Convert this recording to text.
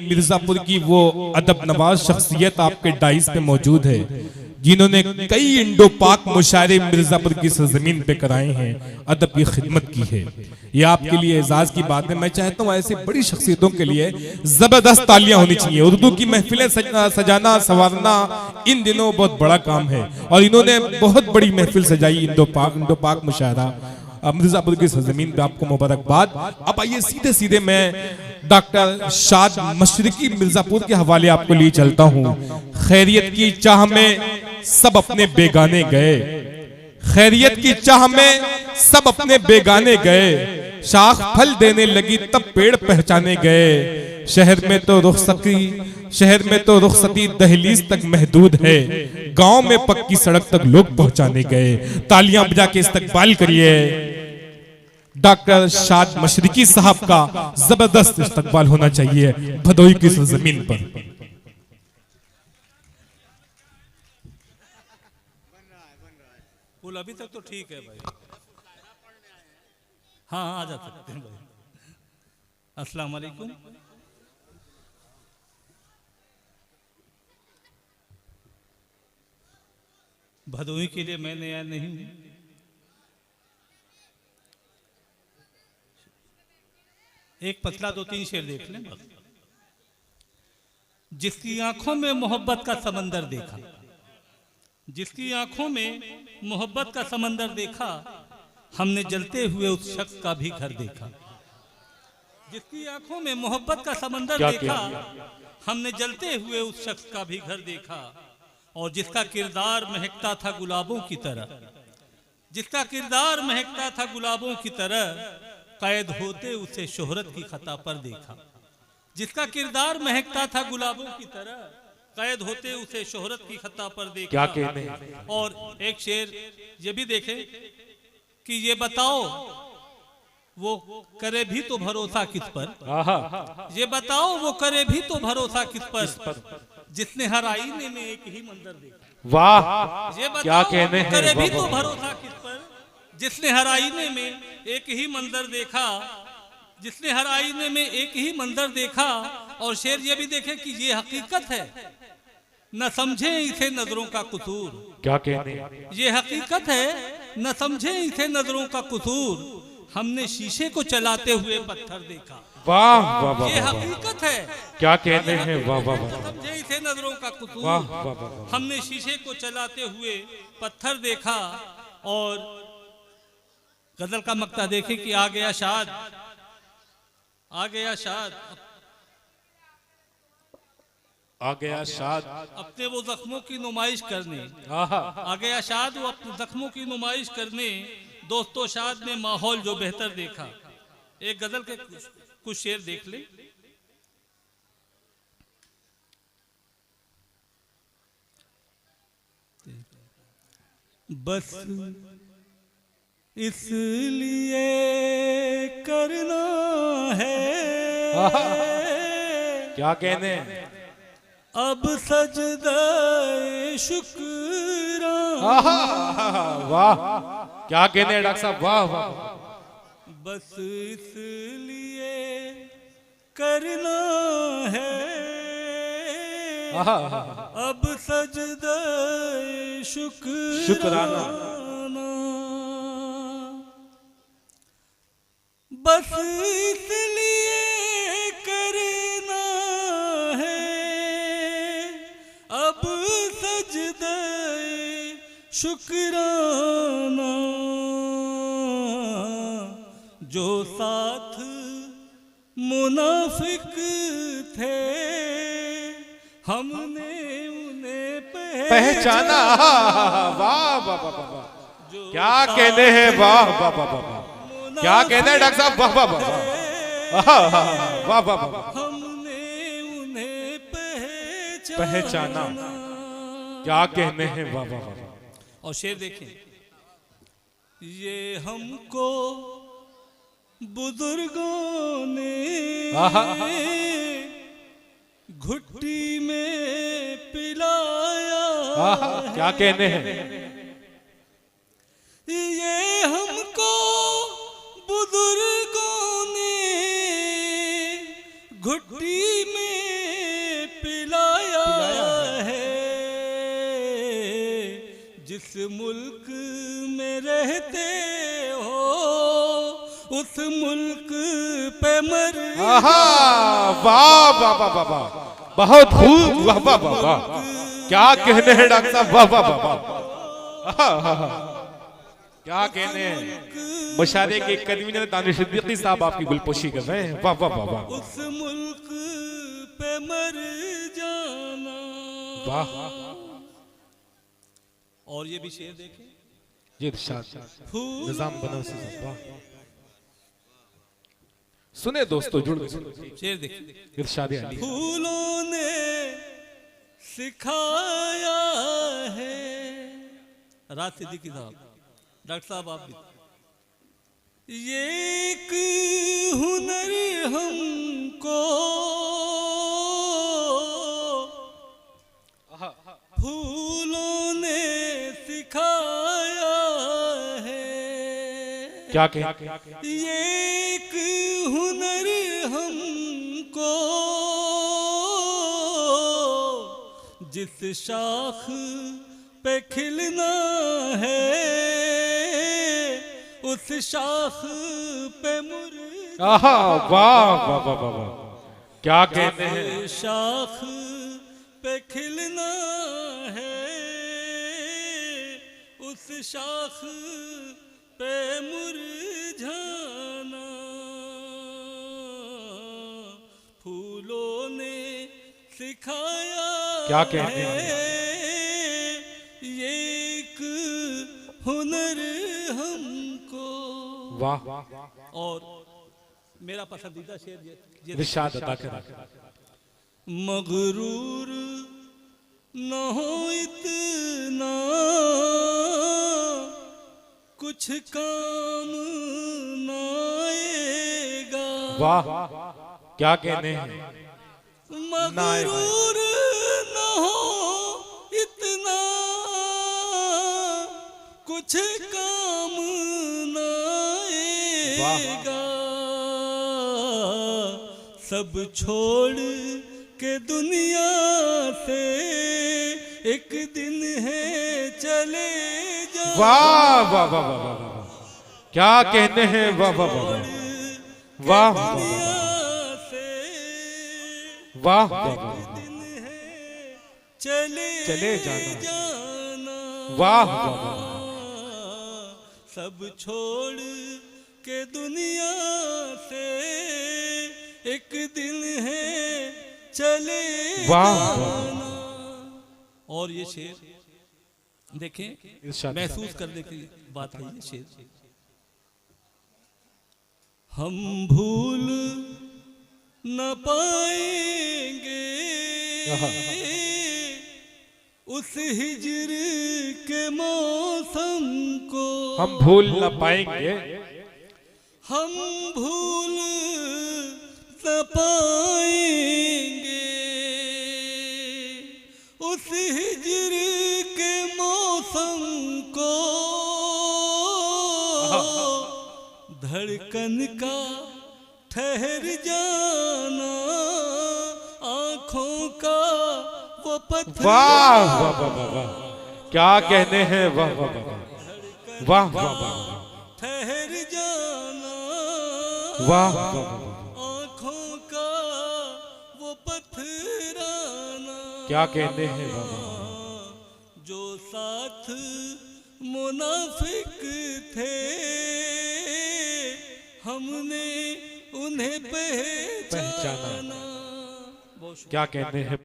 मिर्जापुर की वो अदब नवाज शख्सियत आपके डाइस पे मौजूद है जिन्होंने कई इंडो पाक मुशायरे मिर्जापुर की सरजमीन पे कराए हैं, अदब की खिदमत की है। ये आपके लिए एजाज की बात है। मैं चाहता हूँ ऐसी बड़ी शख्सियतों के लिए जबरदस्त तालियां होनी चाहिए। उर्दू की महफिलें सजाना संवारना इन दिनों बहुत बड़ा काम है और इन्होंने बहुत बड़ी महफिल सजाई इंडो पाक मुशायरा मिर्जापुर की सरजमीन पे। आपको मुबारकबाद। अब आइए सीधे सीधे मैं डॉक्टर शाद मशरिकी मिर्जापुर के हवाले आपको लिए चलता हूँ। खैरियत की चाह में सब अपने बेगाने गए, खैरियत की चाह में सब अपने बेगाने गए, शाख फल देने लगी तब पेड़ पहचाने गए। शहर में तो रुखसती दहलीज तक महदूद है, गांव में पक्की सड़क तक लोग पहुंचाने गए। तालियां बजा के इस्तकबाल करिए डॉक्टर शाद मशरिकी साहब का। जबरदस्त इस्तकबाल होना चाहिए भदोई की सरजमीन पर। पुल अभी तक तो ठीक है भाई। हाँ आ जा सकते हैं भाई। अस्सलाम वालेकुम। भदोई के लिए मैं नया नहीं हूं। एक पतला 2-3 शेर देख लें बस। जिसकी आंखों में मोहब्बत का समंदर देखा, जिसकी आंखों में मोहब्बत का समंदर देखा, हमने जलते हुए उस शख्स का भी घर देखा। जिसकी आंखों में मोहब्बत का समंदर देखा, हमने जलते हुए उस शख्स का भी घर देखा। और जिसका किरदार महकता था गुलाबों की तरह, जिसका किरदार महकता था गुलाबों की तरह, कैद होते उसे शोहरत की खता पर देखा। जिसका किरदार महकता था गुलाबों की तरह, कैद होते उसे शोहरत की खता पर देखा। क्या कहते हैं? और एक शेर ये भी देखें कि ये बताओ वो करे भी तो भरोसा किस पर, ये बताओ वो करे भी तो भरोसा किस पर, जिसने हर आईने में एक ही मंजर देखा। वाह, ये क्या बताओ कहने हैं? करे भी तो भरोसा किस पर, जिसने हर आईने में एक ही मंजर देखा, जिसने हर आईने में एक ही मंजर देखा। और शेर ये भी देखे कि ये हकीकत है, न समझे इसे नजरों का कसूर। क्या कहते हैं? ये हकीकत है, न समझे इसे नजरों का कसूर, हमने शीशे को चलाते हुए पत्थर देखा। वाह वाह वाह, ये हकीकत है, क्या कहते हैं? वाह वाह वाह, न समझे इसे नजरों का कसूर, वाह वाह वाह, हमने शीशे को चलाते हुए पत्थर देखा। और गजल का मक्ता देखे कि आ गया शाद, आ गया शाद, आ गया शाद अपने वो जख्मों की नुमाइश करने। आ गया शाद वो अपने जख्मों की नुमाइश करने, दोस्तों शाद ने माहौल जो बेहतर देखा। एक गजल के कुछ शेर देख ले। बस इसलिए करना है, क्या कहने हैं? अब सजदा शुक्राना। वाह, क्या कहने हैं डॉक्टर साहब? वाह वाह, बस इसलिए करना है, अब सजदा शुक्राना। बस इसलिए करना है, अब सजदा शुक्राना। जो साथ मुनाफिक थे, हमने उन्हें पहचाना। वाह वाह वाह वाह, क्या कहने हैं? वाह वाह वाह वाह, क्या कहते हैं डॉक्टर साहब? वाह वाह वाह वाह वाह वाह, हमने उन्हें पहचाना। क्या कहने हैं? वाह वाह वाह। और शेर देखें, ये हमको बुजुर्गों ने घुट्टी में पिलाया। क्या कहने हैं? ये हमको बुजुर्गों ने घुट्टी में जिस मुल्क में रहते हो उस मुल्क पे मर। वाह वाह वाह वाह वाह, बहुत खूब, वाह वाह वाह वाह, क्या कहने हैं डॉक्टर साहब, वाह वाह वाह वाह, क्या कहने हैं। मुशारे के कन्वीनर दानिश सिद्दीकी साहब आपकी गुलपोशी कर रहे हैं, वाह वाह वाह वाह। उस मुल्क पे मर जाना। वाह। और ये भी शेर देखें, ये इरशाद निजाम बना से, वाह। सुने दोस्तों, जुड़ शेर देखें, इरशाद अली। फूलों ने सिखाया है, राज सिद्दीकी साहब, डॉक्टर साहब आप भी, ये एक हुनर हमको फूलों ने सिखाया है। क्या कहें, ये एक हुनर हमको जिस शाख पे खिलना है उस शाख पे मुर्दा। वाह वाह वाह वाह वाह, क्या कहते हैं। शाख पे खिलना है उस शाख पे मुरझाना। फूलों ने सिखाया, क्या कहते हैं, ये एक हुनर हमको। वाह। और मेरा पसंदीदा शेर इरशाद अता करा। मगरूर न हो इतना कुछ काम न आएगा। वाह, क्या कहने हैं। मगरूर न हो इतना कुछ काम न आएगा। सब छोड़ के दुनिया से एक दिन है चले जाना। वाह वाह वाह वाह वाह, क्या कहते हैं। वाह वाह वाह वाह वाह वाह वाह, दिन है चले जाना। वाह वाह वाह, सब छोड़ के दुनिया से एक दिन है चले जाना। और ये शेर देखें, महसूस करने की बात है ये शेर। हम भूल न पाएंगे उस हिजर के मौसम को। हम भूल न पाएंगे, हम भूल न पाएंगे उस हिजर के मौसम को। धड़कन का ठहर जाना, आंखों का वो पत्थर। वाह वाह वाह वाह, क्या कहने हैं। वाह वाह वाह वाह वाह वाह, ठहर जाना, वाह वाह वाह, आंखों का वो पत्थराना। क्या कहते हैं। जो साथ मुनाफिक थे हमने उन्हें पहचाना। क्या कहते हैं।